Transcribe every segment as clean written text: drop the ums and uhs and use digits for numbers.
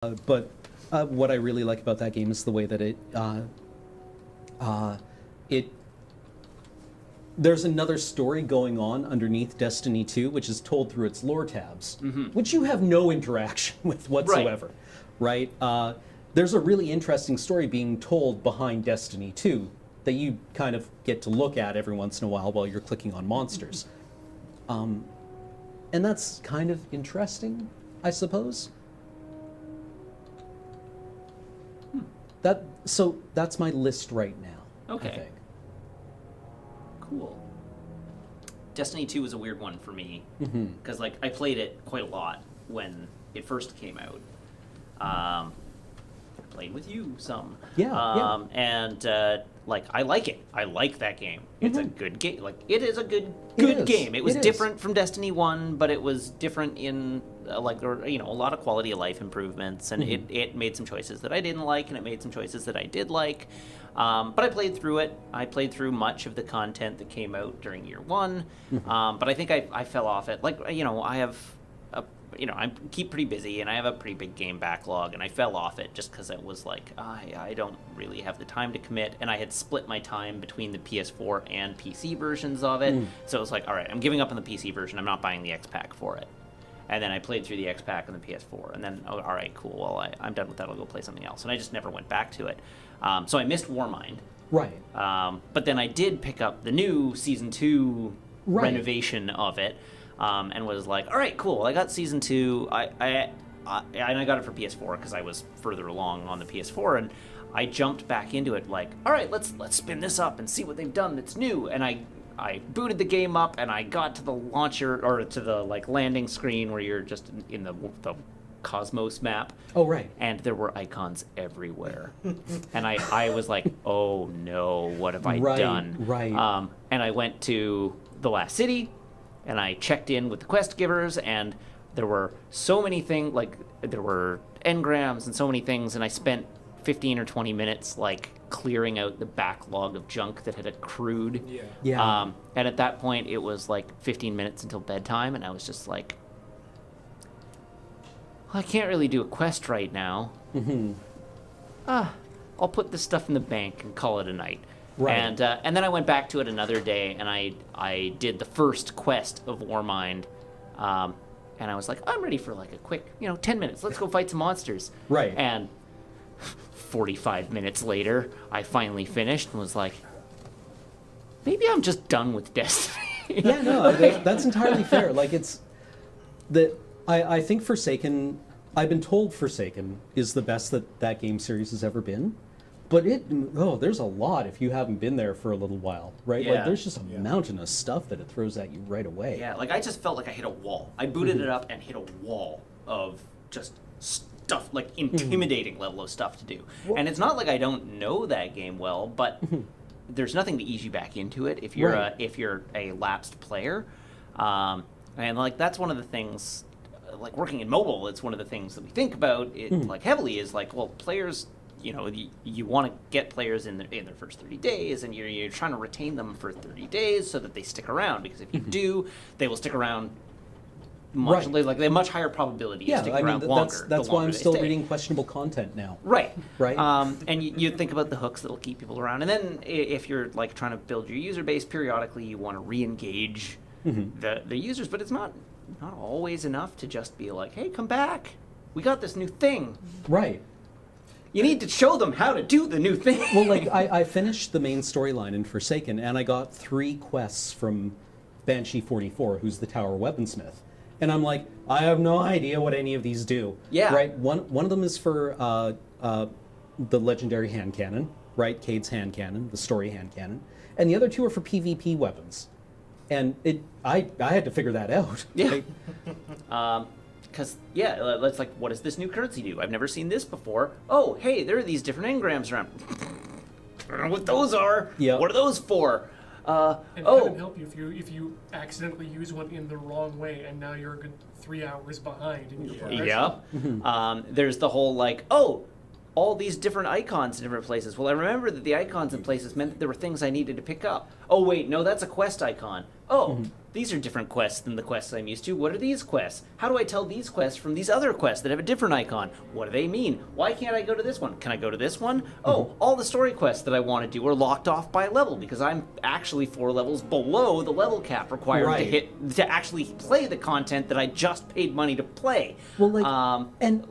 But what I really like about that game is the way that it there's another story going on underneath Destiny 2, which is told through its lore tabs, which you have no interaction with whatsoever, right? There's a really interesting story being told behind Destiny 2 that you kind of get to look at every once in a while you're clicking on monsters. And that's kind of interesting, I suppose. So that's my list right now. Okay. I think. Cool. Destiny 2 was a weird one for me because I played it quite a lot when it first came out. I played with you some. Yeah. And I like it. I like that game. It's a good game. It is a good game. It was different from Destiny 1, but it was different in there were, a lot of quality of life improvements, and it made some choices that I didn't like, and it made some choices that I did like. But I played through it. I played through much of the content that came out during year one. But I think I fell off it. I have I keep pretty busy, and I have a pretty big game backlog, and I fell off it just because it was I don't really have the time to commit, and I had split my time between the PS4 and PC versions of it. So it was all right, I'm giving up on the PC version. I'm not buying the X-Pack for it. And then I played through the X-Pack on the PS4, and then, all right, cool, well, I'm done with that, I'll go play something else. And I just never went back to it. So I missed Warmind. Right. But then I did pick up the new Season 2 renovation of it, and was all right, cool, I got Season 2, and I got it for PS4 because I was further along on the PS4, and I jumped back into it all right, let's spin this up and see what they've done that's new, and I booted the game up, and I got to the launcher, or to the landing screen where you're just in the Cosmos map. Oh, right. And there were icons everywhere. And I was like, oh no, what have I done? Right. And I went to the last city, and I checked in with the quest givers, and there were so many things, there were engrams and so many things, and I spent 15 or 20 minutes clearing out the backlog of junk that had accrued. Yeah. And at that point it was 15 minutes until bedtime, and I was just I can't really do a quest right now. I'll put this stuff in the bank and call it a night. Right. And then I went back to it another day, and I did the first quest of Warmind, and I was I'm ready for a quick 10 minutes, let's go fight some monsters. Right. And 45 minutes later, I finally finished and was maybe I'm just done with Destiny. Yeah, no, that's entirely fair. I think Forsaken, I've been told Forsaken is the best that game series has ever been. But there's a lot if you haven't been there for a little while, right? Yeah. There's just a mountain of stuff that it throws at you right away. Yeah, I just felt I hit a wall. I booted it up and hit a wall of just stuff, intimidating level of stuff to do. Well, and it's not I don't know that game well, but there's nothing to ease you back into it if you're a lapsed player. And that's one of the things, working in mobile, it's one of the things that we think about heavily is players, you want to get players in their first 30 days, and you're trying to retain them for 30 days so that they stick around, because if you do, they will stick around much, they have a much higher probability of sticking around longer. That's why I'm still reading questionable content now. Right. Right. And you think about the hooks that'll keep people around, and then if you're trying to build your user base, periodically you want to re-engage the users, but it's not always enough to just be hey, come back, we got this new thing. Right. You need to show them how to do the new thing. Well, I finished the main storyline in Forsaken, and I got 3 quests from Banshee 44, who's the tower weaponsmith. And I'm I have no idea what any of these do. Yeah. Right? One of them is for the legendary hand cannon, right? Cade's hand cannon, the story hand cannon. And the other 2 are for PvP weapons. And I had to figure that out. Yeah. Because, it's what does this new currency do? I've never seen this before. Oh, hey, there are these different engrams around. I don't know what those are. Yeah. What are those for? And it couldn't help you if you accidentally use one in the wrong way, and now you're a good 3 hours behind in your progression. Yeah. There's the whole all these different icons in different places. Well, I remember that the icons in places meant that there were things I needed to pick up. Oh wait, no, that's a quest icon. Oh, these are different quests than the quests I'm used to. What are these quests? How do I tell these quests from these other quests that have a different icon? What do they mean? Why can't I go to this one? Can I go to this one? Oh, all the story quests that I want to do are locked off by level because I'm actually 4 levels below the level cap required to actually play the content that I just paid money to play. Well, like, and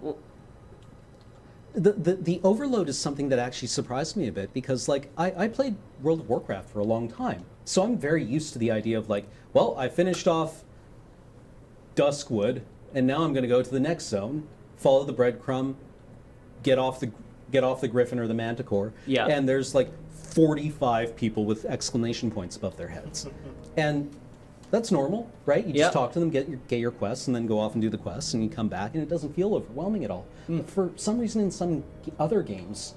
the overload is something that actually surprised me a bit because, like, I played World of Warcraft for a long time, so I'm very used to the idea of, like, well, I finished off Duskwood, and now I'm going to go to the next zone, follow the breadcrumb, get off the Griffin or the Manticore, and there's like 45 people with exclamation points above their heads, and that's normal, right? You just talk to them, get your quests, and then go off and do the quests, and you come back, and it doesn't feel overwhelming at all. But for some reason, in some other games,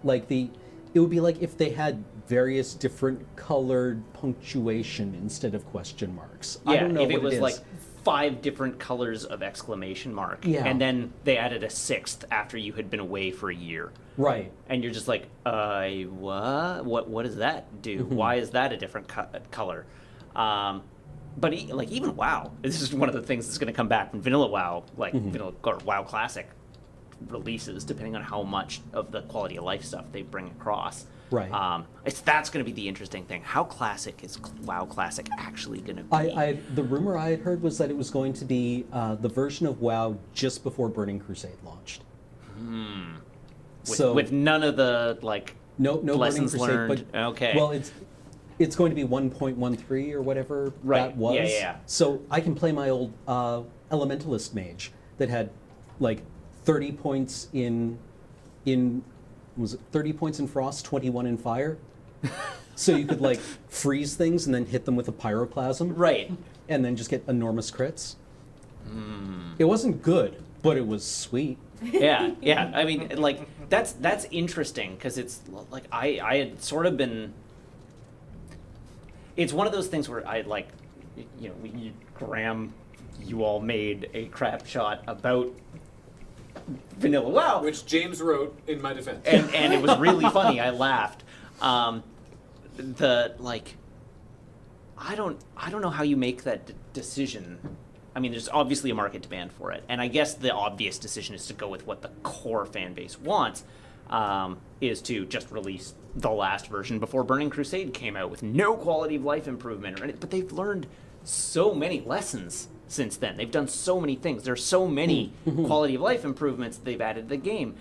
like it would be like if they had various different colored punctuation instead of question marks. Yeah, I don't know if what it was is. like 5 different colors of exclamation mark, and then they added a 6th after you had been away for a year. Right. And you're just like, what? What does that do? Why is that a different color? But like even WoW, this is one of the things that's going to come back from Vanilla WoW, like Vanilla or WoW Classic releases, depending on how much of the quality of life stuff they bring across. Right. That's going to be the interesting thing. How classic is WoW Classic actually going to be? The rumor I had heard was that it was going to be the version of WoW just before Burning Crusade launched. With none of the like no lessons Burning Crusade, learned. but, okay. Well, it's going to be 1.13 or whatever that was. Yeah. So I can play my old Elementalist mage that had like 30 points in was it 30 points in frost, 21 in fire. So you could like freeze things and then hit them with a pyroclasm. Right. And then just get enormous crits. It wasn't good, but it was sweet. Yeah. I mean, like that's interesting because it's like I had sort of been. It's one of those things where I like, Graham, you all made a crap shot about Vanilla WoW, which James wrote in my defense, and it was really funny. I laughed. I don't know how you make that decision. I mean, there's obviously a market demand for it, and I guess the obvious decision is to go with what the core fan base wants, is to just release the last version before Burning Crusade came out with no quality of life improvement or anything. But they've learned so many lessons since then. They've done so many things. There's so many quality of life improvements they've added to the game.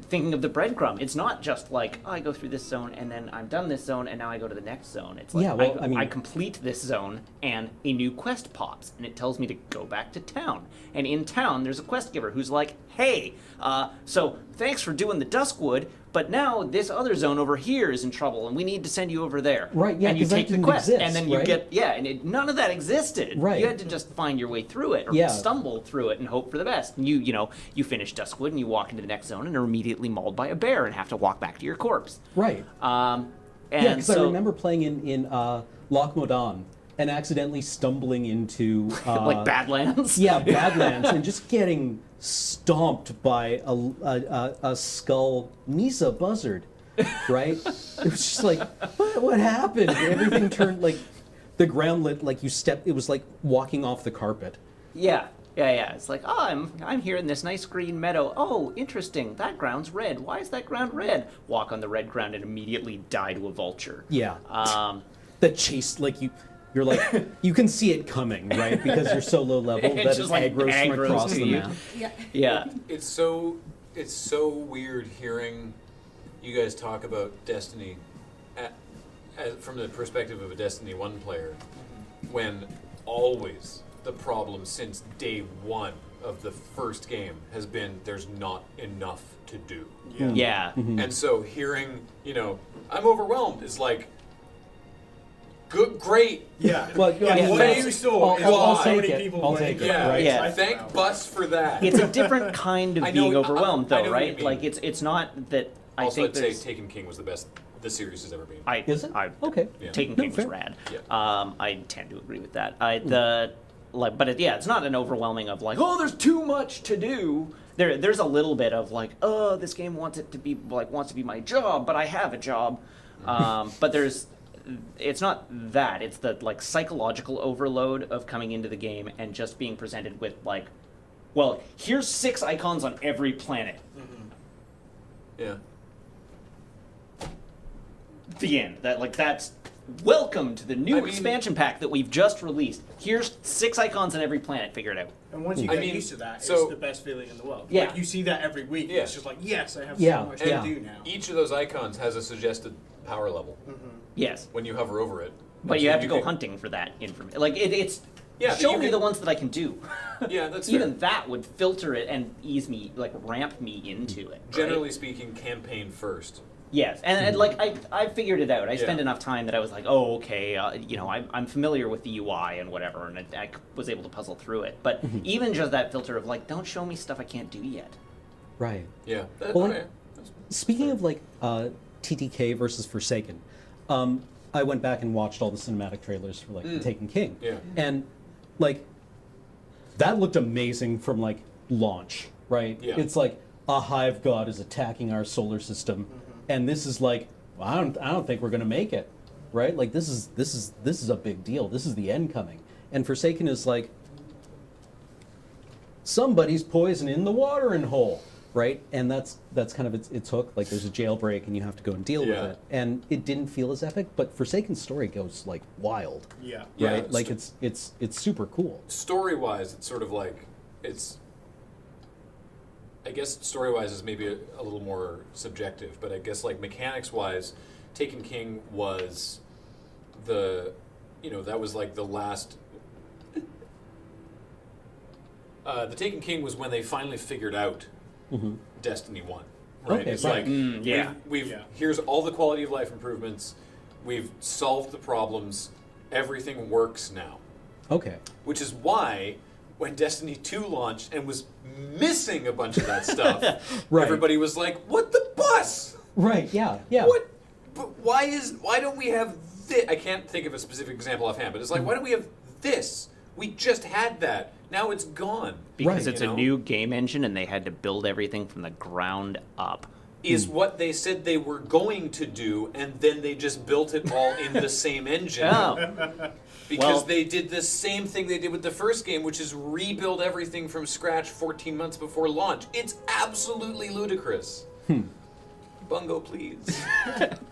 Thinking of the breadcrumb, it's not just like, I go through this zone and then I'm done this zone and now I go to the next zone. It's like I complete this zone and a new quest pops and it tells me to go back to town. And in town, there's a quest giver who's like, hey, so thanks for doing the Duskwood, but now this other zone over here is in trouble and we need to send you over there. Right, yeah, and you take the quest exist, and then you get, none of that existed. Right. You had to just find your way through it or stumble through it and hope for the best. And you finish Duskwood and you walk into the next zone and are immediately mauled by a bear and have to walk back to your corpse. Right. Because I remember playing in Loch Modan and accidentally stumbling into like Badlands. Yeah, Badlands, and just getting stomped by a skull Misa buzzard. Right? It was just like, what happened? Everything turned like the ground lit like you stepped. It was like walking off the carpet. Yeah. It's like, I'm here in this nice green meadow. Oh, interesting. That ground's red. Why is that ground red? Walk on the red ground and immediately die to a vulture. Yeah. That chase, like you're like, you can see it coming, right? Because you're so low level that it like aggroes from across the map. Yeah. It's so weird hearing you guys talk about Destiny from the perspective of a Destiny 1 player, when always the problem since day one of the first game has been there's not enough to do. Yeah. And so hearing, I'm overwhelmed is like, good, great. Yeah. Well, what are you still? I'll So take many it. people I'll make take it. Yeah. Right? Yeah. Thank Bus for that. It's a different kind of I know- being overwhelmed, I though, know what you right? mean. Like it's not that I Also, think I'd say there's. Taken King was the best the series has ever been. Is it? Okay. Yeah. Taken No, King was fair. rad. Yeah. I tend to agree with that. It's not an overwhelming of like, there's too much to do. There's a little bit of like, this game wants to be my job, but I have a job. But there's that. It's the like psychological overload of coming into the game and just being presented with like, well, here's 6 icons on every planet. Yeah. The end. That's welcome to the new expansion pack that we've just released. Here's 6 icons on every planet. Figure it out. And once you get used to that, it's the best feeling in the world. Yeah. Like you see that every week. Yeah. It's just like, yes, I have so much to do now. Each of those icons has a suggested power level. Yes. When you hover over it. But you have to go hunting for that information. Like it's show me the ones that I can do. Yeah, that's even fair. that would filter it and ease me, like ramp me into it. Generally speaking, campaign first. Yes, and like I figured it out. I spent enough time that I was like, oh, okay, I'm familiar with the UI and whatever, and I was able to puzzle through it. But even just that filter of like, don't show me stuff I can't do yet. Right. Yeah. Speaking of like TTK versus Forsaken, I went back and watched all the cinematic trailers for like The Taken King. Yeah. And like that looked amazing from like launch, right? Yeah. It's like a hive god is attacking our solar system, and this is like, well, I don't think we're gonna make it, right? Like this is a big deal. This is the end coming. And Forsaken is like, somebody's poisoning the watering hole, right? And that's kind of its hook. Like there's a jailbreak and you have to go and deal with it. And it didn't feel as epic, but Forsaken's story goes like wild. Yeah. Right? Yeah, like it's super cool. Story-wise, it's sort of like I guess story-wise is maybe a little more subjective, but I guess like mechanics-wise, Taken King was that was like the last. The Taken King was when they finally figured out Destiny 1. Right? Okay, it's right. like we've here's all the quality of life improvements. We've solved the problems. Everything works now. Okay. Which is why when Destiny 2 launched and was missing a bunch of that stuff, Right. everybody was like, "What the bus? Right, yeah. What? But why don't we have this?" I can't think of a specific example offhand, but it's like, why don't we have this? We just had that. Now it's gone. Because Right. it's a new game engine and they had to build everything from the ground up. Is what they said they were going to do, and then they just built it all in the same engine. Oh. Because they did the same thing they did with the first game, which is rebuild everything from scratch 14 months before launch. It's absolutely ludicrous. Bungo, please.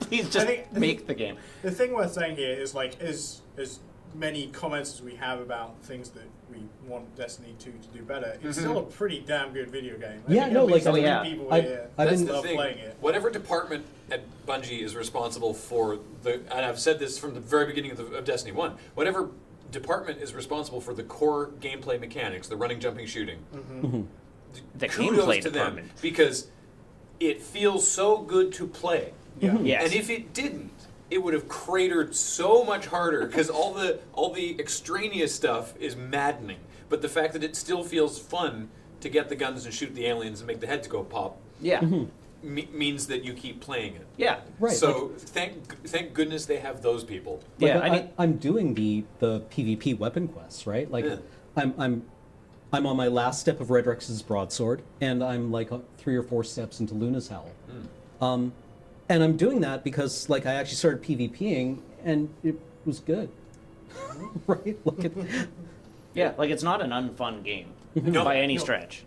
Please just make the game. The thing worth saying here is like as many comments as we have about things that we want Destiny 2 to do better, it's still a pretty damn good video game. I think at least people here That's the love thing. playing it. Whatever department at Bungie is responsible for and I've said this from the very beginning of Destiny 1, whatever department is responsible for the core gameplay mechanics, the running, jumping, shooting, The kudos gameplay to them, department. because it feels so good to play. Yeah. Yes. And if it didn't, it would have cratered so much harder because all the extraneous stuff is maddening. But the fact that it still feels fun to get the guns and shoot the aliens and make the heads go pop Yeah. means that you keep playing it. Yeah. Right. So thank goodness they have those people. Like, Yeah. I'm doing the PvP weapon quests, right? Like I'm on my last step of Red Rex's broadsword, and I'm like 3 or 4 steps into Luna's Howl. And I'm doing that because like I actually started PvPing and it was good. Right? Yeah, like it's not an unfun game No. by any stretch.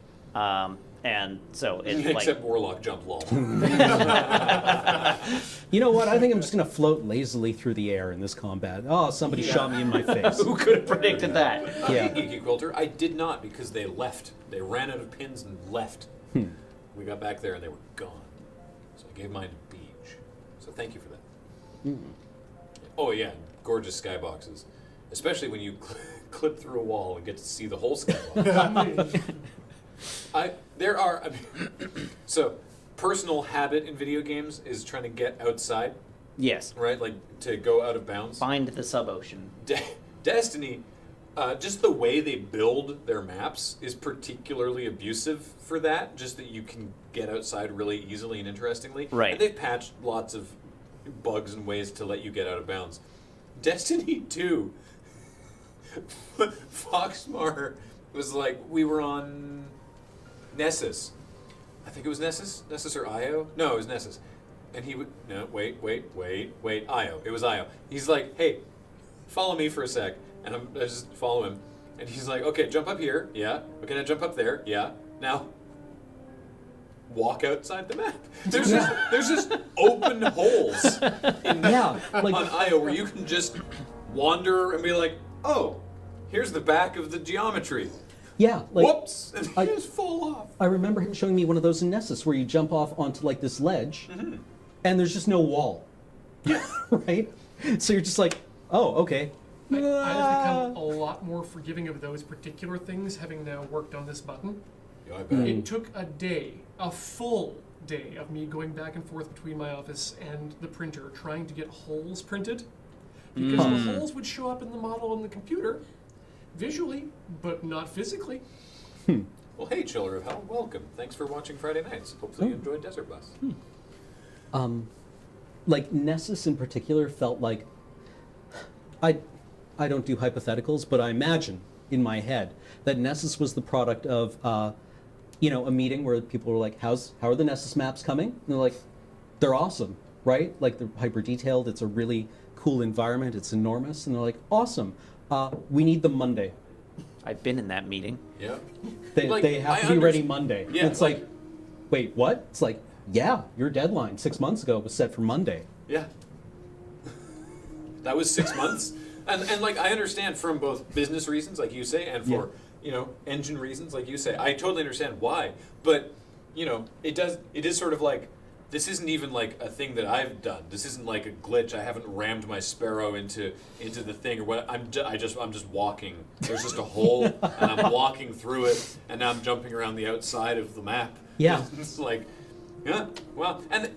And so it's Except like Warlock jump lol. You know what? I think I'm just gonna float lazily through the air in this combat. Oh, somebody shot me in my face. who could have predicted that? Yeah. Geeky Quilter, I did not because they left. They ran out of pins and left. We got back there and they were gone. So I gave mine to Beach. So thank you for that. Oh yeah, gorgeous skyboxes. Especially when you clip through a wall and get to see the whole skybox. So personal habit in video games is trying to get outside, Yes. right? Like to go out of bounds. Find the sub-ocean. Destiny, just the way they build their maps is particularly abusive for that. Just that you can get outside really easily and interestingly. Right. And they've patched lots of bugs and ways to let you get out of bounds. Destiny 2, Foxmar was like, we were on Nessus. I think it was Nessus or Io? No, it was Nessus. and he would, no, wait, Io. It was Io. He's like, hey, follow me for a sec. And I just follow him. And he's like, okay, jump up here. Yeah. Okay, now jump up there. Yeah. Now, walk outside the map. There's just open holes on Io where you can just wander and be like, oh, here's the back of the geometry. Yeah, like, whoops, and you just fall off. I remember him showing me one of those in Nessus where you jump off onto like this ledge, and there's just no wall. Yeah. Right? So you're just like, oh, okay. I have become a lot more forgiving of those particular things, having now worked on this button. Yeah, I bet. It took a full day of me going back and forth between my office and the printer, trying to get holes printed, because the holes would show up in the model on the computer, visually, but not physically. Well, hey, Chiller of Hell, welcome. Thanks for watching Friday Nights. Hopefully you enjoyed Desert Bus. Like Nessus in particular felt like, I don't do hypotheticals, but I imagine in my head that Nessus was the product of, a meeting where people were like, how are the Nessus maps coming? And they're like, they're awesome, right? Like they're hyper detailed. It's a really cool environment. It's enormous. And they're like, awesome. We need them Monday. I've been in that meeting. Yeah. They have to be ready Monday. Yeah, it's like, wait, what? It's like, yeah, your deadline 6 months ago was set for Monday. Yeah. That was 6 months. And like, I understand from both business reasons, like you say, and for, engine reasons, like you say. I totally understand why. But, it is sort of like, this isn't even like a thing that I've done. This isn't like a glitch. I haven't rammed my Sparrow into the thing or what. I'm just walking. There's just a hole, and I'm walking through it, and now I'm jumping around the outside of the map. Yeah. It's like, yeah, well, and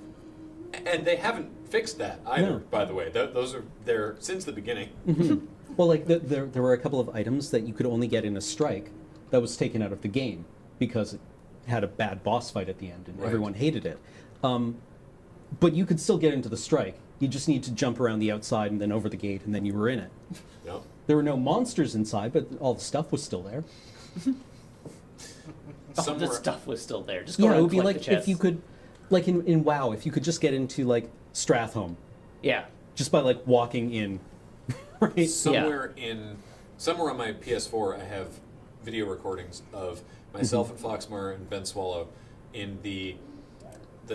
they haven't fixed that either. No. By the way, those are there since the beginning. Mm-hmm. Well, like there were a couple of items that you could only get in a strike that was taken out of the game because it had a bad boss fight at the end, and everyone hated it. But you could still get into the strike. You just need to jump around the outside and then over the gate, and then you were in it. Yep. There were no monsters inside, but all the stuff was still there. All the stuff was still there. Just go around it would be collect like the chests. if you could, like in WoW, if you could just get into like Strathhome. Yeah. Just by like walking in. Right? Somewhere on my PS4, I have video recordings of myself and Foxmar and Ben Swallow in the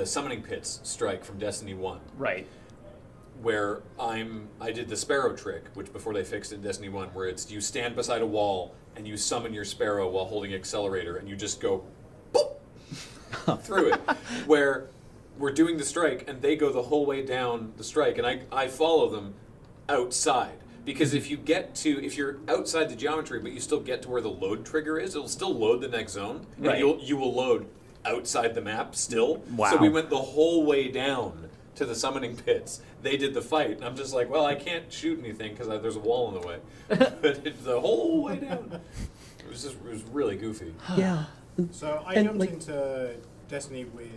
Summoning Pits strike from Destiny 1. Right. Where I did the Sparrow trick, which before they fixed it in Destiny 1, where it's you stand beside a wall and you summon your Sparrow while holding accelerator and you just go boop through it. Where we're doing the strike and they go the whole way down the strike and I follow them outside. Because if you're outside the geometry but you still get to where the load trigger is, it'll still load the next zone. Right. And you will load outside the map still. Wow. So we went the whole way down to the summoning pits. They did the fight, and I'm just like, well, I can't shoot anything because there's a wall in the way. But it's the whole way down. It was really goofy. Yeah. So I jumped into Destiny with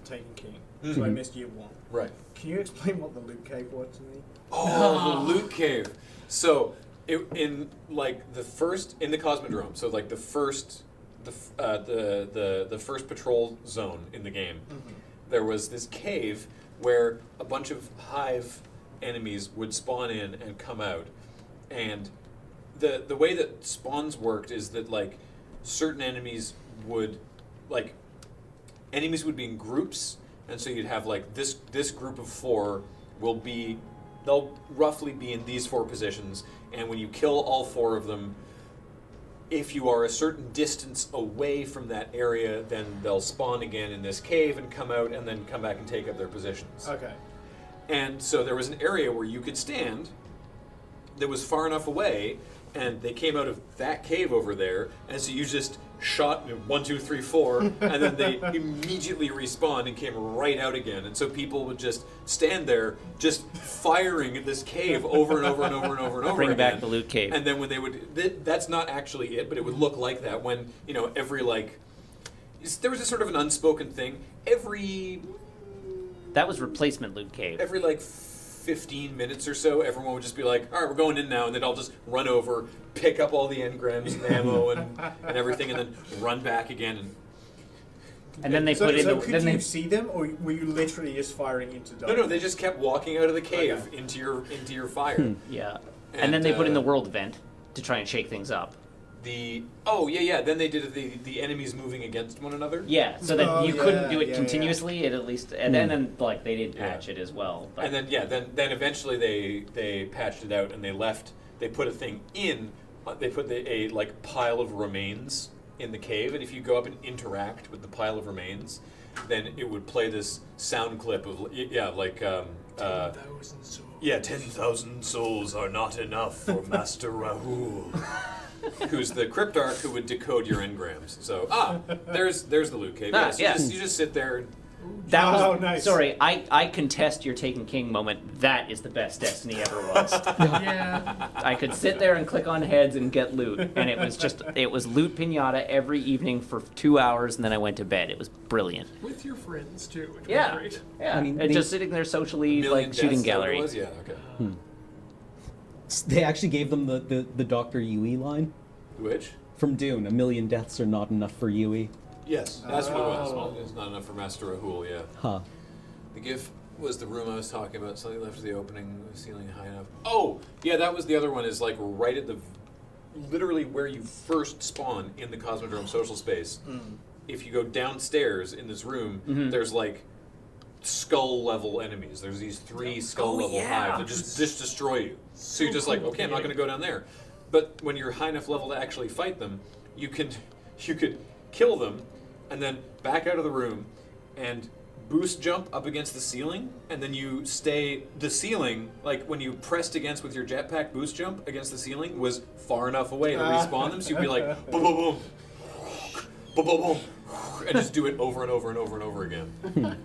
the Taken King, so I missed year one. Right. Can you explain what the loot cave was to me? Oh, the loot cave. So in the Cosmodrome, so like the first patrol zone in the game, there was this cave where a bunch of hive enemies would spawn in and come out. And the way that spawns worked is that like certain enemies would be in groups, and so you'd have like this group of 4 they'll roughly be in these 4 positions, and when you kill all 4 of them, if you are a certain distance away from that area, then they'll spawn again in this cave and come out and then come back and take up their positions. Okay. And so there was an area where you could stand that was far enough away, and they came out of that cave over there, and so you just shot 1, 2, 3, 4, and then they immediately respawned and came right out again. And so people would just stand there, just firing at this cave over and over and over and over and over Bring again. back the loot cave. And then when they would, that's not actually it, but it would look like that when, every there was a sort of an unspoken thing. That was replacement loot cave. Every 15 minutes or so, everyone would just be like, all right, we're going in now, and they'd all just run over, pick up all the engrams and ammo and everything, and then run back again. And And then they put in So the. could Then you they, see them, or were you literally just firing into darkness? No, they just kept walking out of the cave Okay. into your fire. yeah. And then they put in the uh, world event to try and shake things up. Then they did the enemies moving against one another. Yeah, so that you couldn't do it yeah, continuously. It at least, and then like they did patch it as well. But. And then eventually they patched it out and they left. They put a thing in. They put a like pile of remains in the cave, and if you go up and interact with the pile of remains, then it would play this sound clip of 10,000 souls. 10,000 souls are not enough for Master Rahul. Who's the cryptarch who would decode your engrams. So, there's the loot cave. You just sit there and... That was, nice. Sorry, I contest your Taken King moment. That is the best Destiny ever was. Yeah. I could sit there and click on heads and get loot, and it was loot pinata every evening for 2 hours, and then I went to bed. It was brilliant. With your friends, too, which Yeah, was great. yeah. I mean, and just sitting there socially, like shooting gallery. Yeah, okay. They actually gave them the Dr. Yui line Which? from Dune. 1,000,000 deaths are not enough for Yui. Yes, that's what it was. Well, it's not enough for Master Rahul, yeah. Huh. The GIF was the room I was talking about. Something left of the opening, the ceiling high enough. Oh, yeah, that was the other one. Is like right at literally where you first spawn in the Cosmodrome social space. If you go downstairs in this room, there's like skull level enemies. There's these 3 skull level hives that just destroy you. So you're just like, okay, I'm not going to go down there. But when you're high enough level to actually fight them, you could kill them and then back out of the room and boost jump up against the ceiling, and then you stay the ceiling, like when you pressed against with your jetpack, boost jump against the ceiling was far enough away to respawn them, so you'd be like boom boom boom boom boom boom and just do it over and over and over and over again.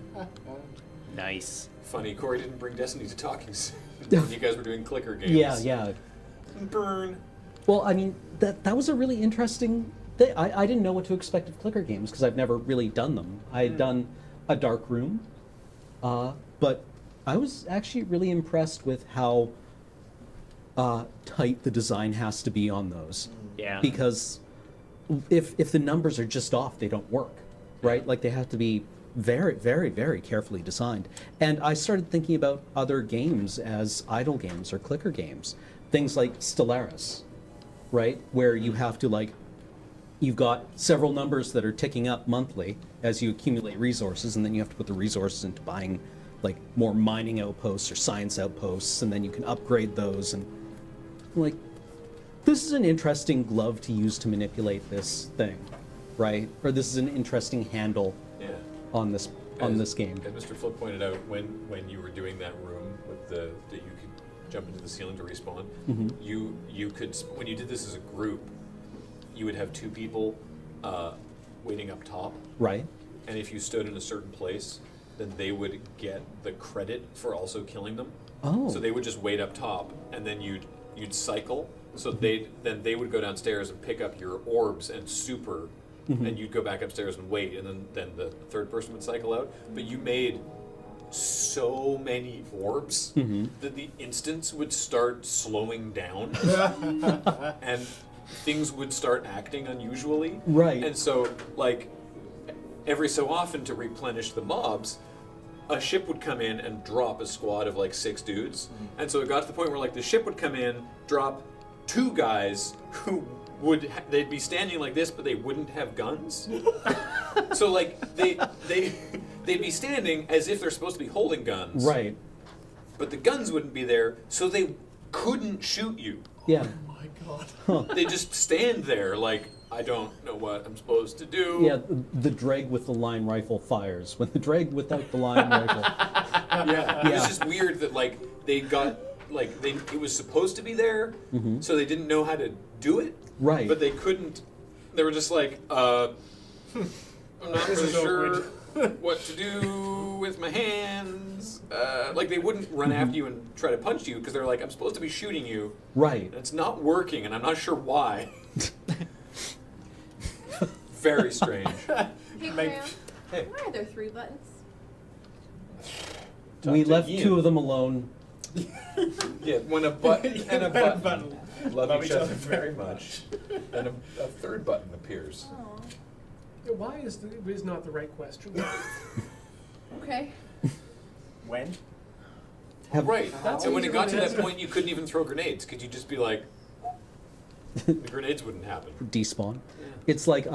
Nice. Funny, Corey didn't bring Destiny to talking when you guys were doing clicker games. Yeah. Burn. Well, I mean, that was a really interesting thing. I didn't know what to expect of clicker games because I've never really done them. I had done a Dark Room, but I was actually really impressed with how tight the design has to be on those. Yeah. Because if the numbers are just off, they don't work, right? Like they have to be very, very, very carefully designed. And I started thinking about other games as idle games or clicker games. Things like Stellaris, right? Where you have to you've got several numbers that are ticking up monthly as you accumulate resources, and then you have to put the resources into buying more mining outposts or science outposts, and then you can upgrade those. And this is an interesting glove to use to manipulate this thing, right? Or this is an interesting handle on this game. As Mr. Flip pointed out, when you were doing that room with that you could jump into the ceiling to respawn, you could, when you did this as a group, you would have 2 people waiting up top. Right. And if you stood in a certain place, then they would get the credit for also killing them. Oh. So they would just wait up top, and then you'd cycle. So they would go downstairs and pick up your orbs and super, and you'd go back upstairs and wait, and then the third person would cycle out. But you made so many orbs that the instance would start slowing down, and things would start acting unusually. Right. And so, every so often to replenish the mobs, a ship would come in and drop a squad of 6 dudes. And so it got to the point where the ship would come in, drop 2 guys who they'd be standing like this, but they wouldn't have guns. So they'd be standing as if they're supposed to be holding guns. Right. But the guns wouldn't be there, so they couldn't shoot you. Yeah. Oh my god. They just stand there I don't know what I'm supposed to do. Yeah, the drag with the line rifle fires. When the drag without the line rifle. Yeah. It was just weird that they got it was supposed to be there, so they didn't know how to do it. Right. But they couldn't. They were just I'm not really sure what to do with my hands. They wouldn't run after you and try to punch you because they're I'm supposed to be shooting you. Right. And it's not working, and I'm not sure why. Very strange. Hey, Graham. Hey. Why are there 3 buttons? We left 2 of them alone. Yeah, when a button and a button love each other very much, then a third button appears. Oh. Why is not the right question? Okay. When? Right. That's And when it easy got to to that answer. point, you couldn't even throw grenades. Could you just be like, the grenades wouldn't happen? Despawn. It's like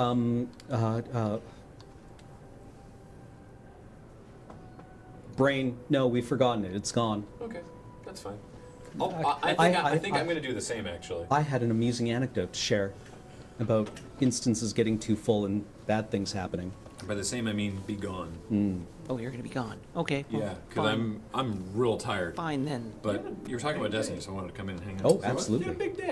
brain. No, we've forgotten it. It's gone. Okay, that's fine. I think I'm going to do the same, actually. I had an amusing anecdote to share about instances getting too full and bad things happening. By the same, I mean be gone. Oh, you're gonna be gone. Okay. well, Yeah, because fine. I'm real tired. Fine then. But you were talking about Destiny, so I wanted to come in and hang out. Oh, Yeah, absolutely. big day.